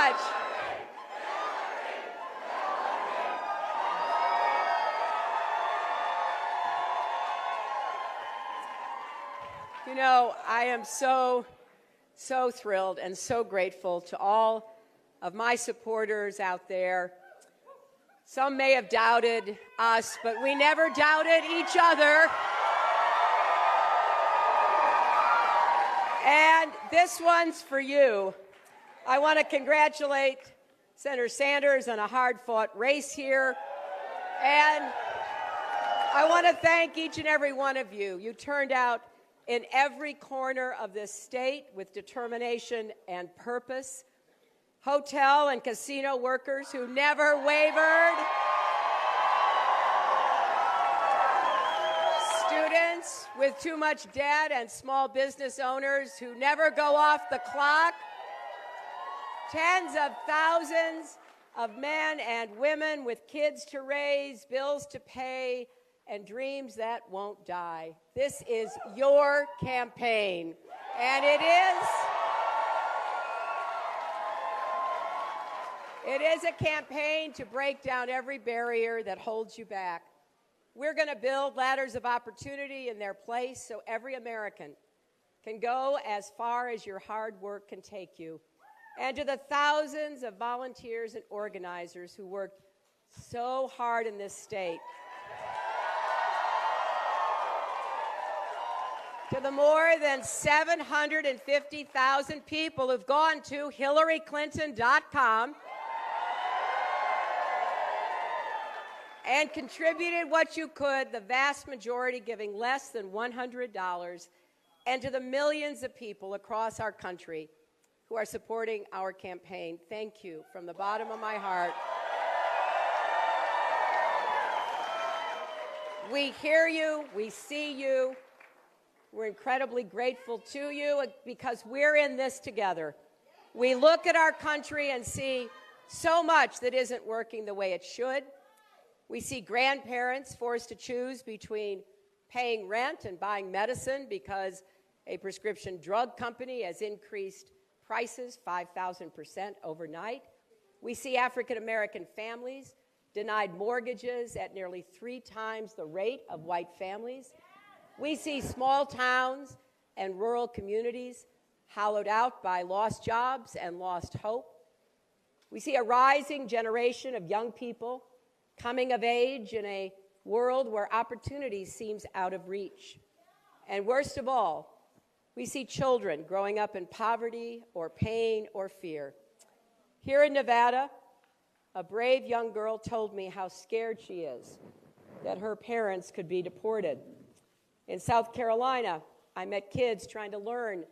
much. You know, I am so thrilled and so grateful to all of my supporters out there. Some may have doubted us, but we never doubted each other. And this one's for you. I want to congratulate Senator Sanders on a hard-fought race here. And I want to thank each and every one of you. You turned out in every corner of this state with determination and purpose. Hotel and casino workers who never wavered. Students with too much debt and small business owners who never go off the clock. Tens of thousands of men and women with kids to raise, bills to pay, and dreams that won't die. This is your campaign, and it is a campaign to break down every barrier that holds you back. We're going to build ladders of opportunity in their place so every American can go as far as your hard work can take you. And to the thousands of volunteers and organizers who worked so hard in this state, to the more than 750,000 people who've gone to HillaryClinton.com and contributed what you could, the vast majority giving less than $100, and to the millions of people across our country who are supporting our campaign, thank you from the bottom of my heart. We hear you, we see you. We're incredibly grateful to you because we're in this together. We look at our country and see so much that isn't working the way it should. We see grandparents forced to choose between paying rent and buying medicine because a prescription drug company has increased prices 5,000% overnight. We see African American families denied mortgages at nearly 3 times the rate of white families. We see small towns and rural communities hollowed out by lost jobs and lost hope. We see a rising generation of young people coming of age in a world where opportunity seems out of reach. And worst of all, we see children growing up in poverty or pain or fear. Here in Nevada, a brave young girl told me how scared she is that her parents could be deported. In South Carolina, I met kids trying to learn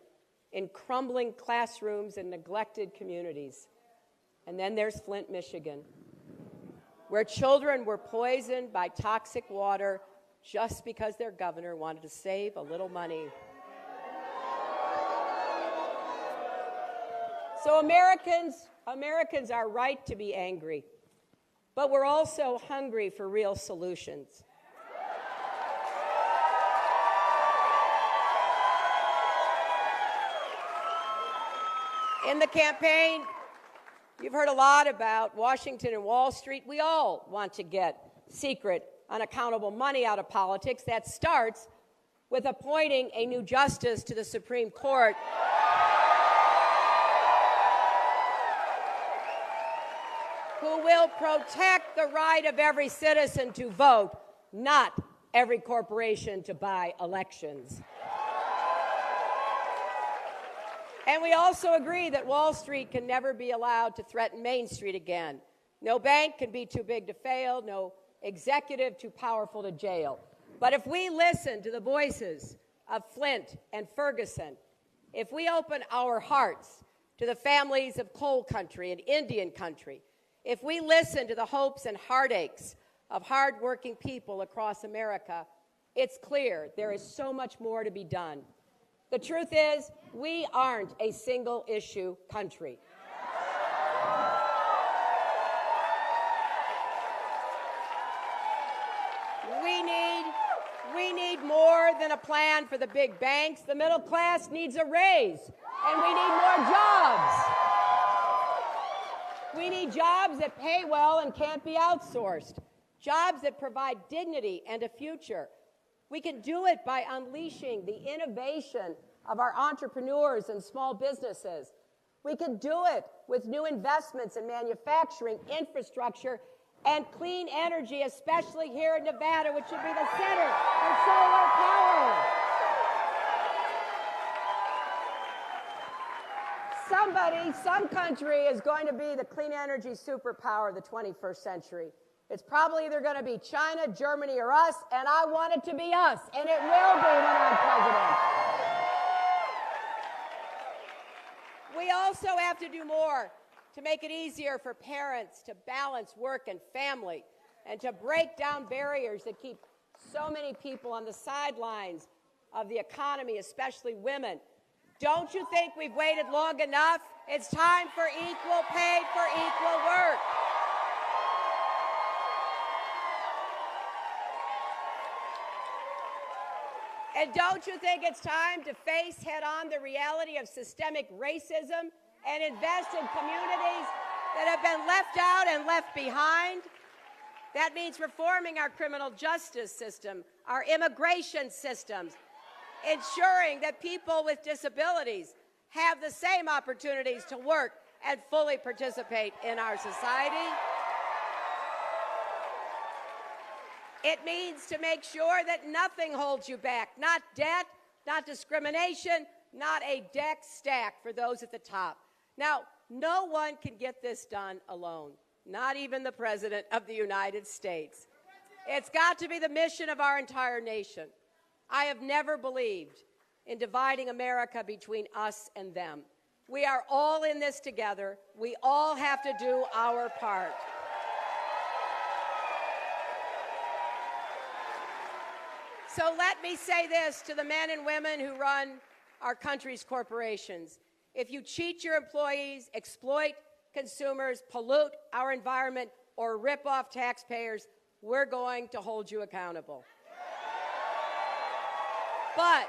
in crumbling classrooms in neglected communities. And then there's Flint, Michigan, where children were poisoned by toxic water just because their governor wanted to save a little money. So Americans are right to be angry, but we're also hungry for real solutions. In the campaign, you've heard a lot about Washington and Wall Street. We all want to get secret, unaccountable money out of politics. That starts with appointing a new justice to the Supreme Court who will protect the right of every citizen to vote, not every corporation to buy elections. And we also agree that Wall Street can never be allowed to threaten Main Street again. No bank can be too big to fail, no executive too powerful to jail. But if we listen to the voices of Flint and Ferguson, if we open our hearts to the families of coal country and Indian country, if we listen to the hopes and heartaches of hardworking people across America, it's clear there is so much more to be done. The truth is, we aren't a single-issue country. We need more than a plan for the big banks. The middle class needs a raise, and we need more jobs. We need jobs that pay well and can't be outsourced. Jobs that provide dignity and a future. We can do it by unleashing the innovation of our entrepreneurs and small businesses. We can do it with new investments in manufacturing, infrastructure, and clean energy, especially here in Nevada, which should be the center of solar power. Some country is going to be the clean energy superpower of the 21st century. It's probably either going to be China, Germany, or us, and I want it to be us, and it will be when I'm president. We also have to do more to make it easier for parents to balance work and family and to break down barriers that keep so many people on the sidelines of the economy, especially women. Don't you think we've waited long enough? It's time for equal pay for equal work. And don't you think it's time to face head-on the reality of systemic racism and invest in communities that have been left out and left behind? That means reforming our criminal justice system, our immigration systems, ensuring that people with disabilities have the same opportunities to work and fully participate in our society. It means to make sure that nothing holds you back, not debt, not discrimination, not a deck stack for those at the top. Now, no one can get this done alone, not even the President of the United States. It's got to be the mission of our entire nation. I have never believed in dividing America between us and them. We are all in this together. We all have to do our part. So let me say this to the men and women who run our country's corporations. If you cheat your employees, exploit consumers, pollute our environment, or rip off taxpayers, we're going to hold you accountable. But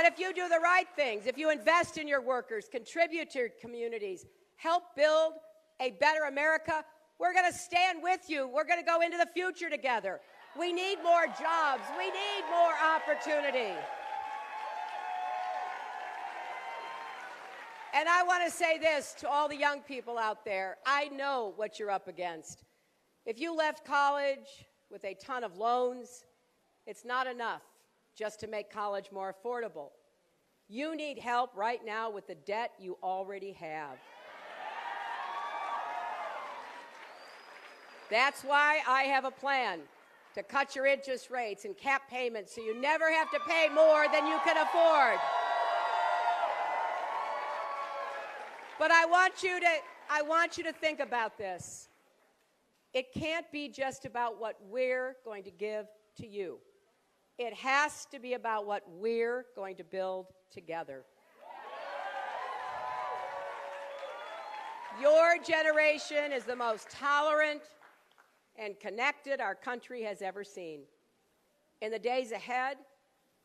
if you do the right things, if you invest in your workers, contribute to your communities, help build a better America, we're going to stand with you. We're going to go into the future together. We need more jobs. We need more opportunity. And I want to say this to all the young people out there. I know what you're up against. If you left college with a ton of loans, it's not enough just to make college more affordable. You need help right now with the debt you already have. That's why I have a plan to cut your interest rates and cap payments so you never have to pay more than you can afford. But I want you to think about this. It can't be just about what we're going to give to you. It has to be about what we're going to build together. Your generation is the most tolerant and connected our country has ever seen. In the days ahead,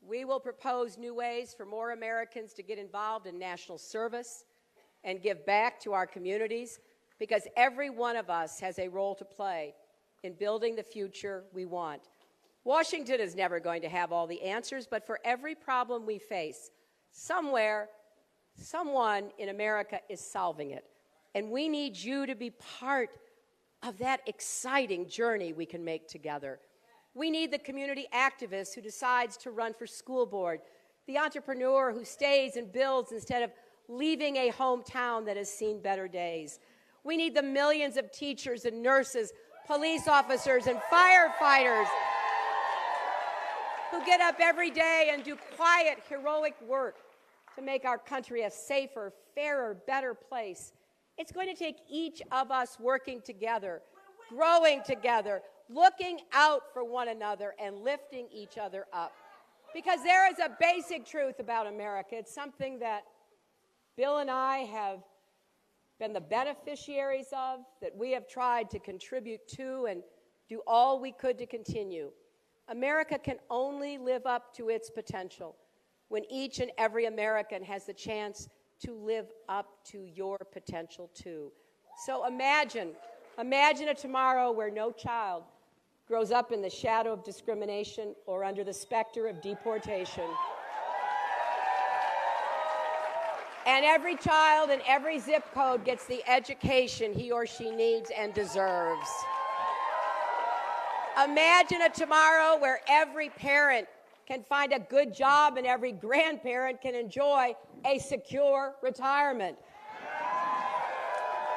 we will propose new ways for more Americans to get involved in national service and give back to our communities, because every one of us has a role to play in building the future we want. Washington is never going to have all the answers, but for every problem we face, somewhere, someone in America is solving it. And we need you to be part of that exciting journey we can make together. We need the community activist who decides to run for school board, the entrepreneur who stays and builds instead of leaving a hometown that has seen better days. We need the millions of teachers and nurses, police officers and firefighters who get up every day and do quiet, heroic work to make our country a safer, fairer, better place. It's going to take each of us working together, growing together, looking out for one another and lifting each other up. Because there is a basic truth about America. It's something that Bill and I have been the beneficiaries of, that we have tried to contribute to and do all we could to continue. America can only live up to its potential when each and every American has the chance to live up to your potential too. So imagine a tomorrow where no child grows up in the shadow of discrimination or under the specter of deportation. And every child in every zip code gets the education he or she needs and deserves. Imagine a tomorrow where every parent can find a good job and every grandparent can enjoy a secure retirement.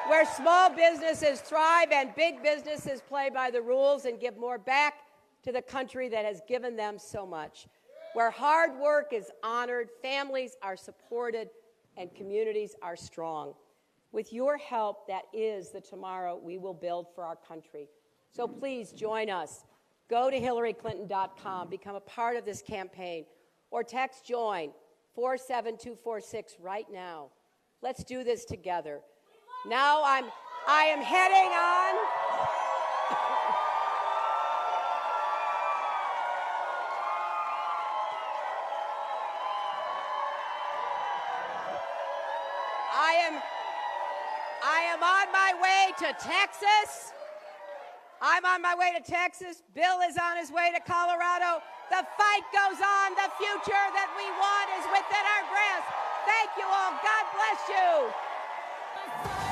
Where small businesses thrive and big businesses play by the rules and give more back to the country that has given them so much. Where hard work is honored, families are supported, and communities are strong. With your help, that is the tomorrow we will build for our country. So please join us. Go to HillaryClinton.com, become a part of this campaign, or text JOIN 47246 right now. Let's do this together. Now I am heading on. I am on my way to Texas. I'm on my way to Texas. Bill is on his way to Colorado. The fight goes on. The future that we want is within our grasp. Thank you all. God bless you.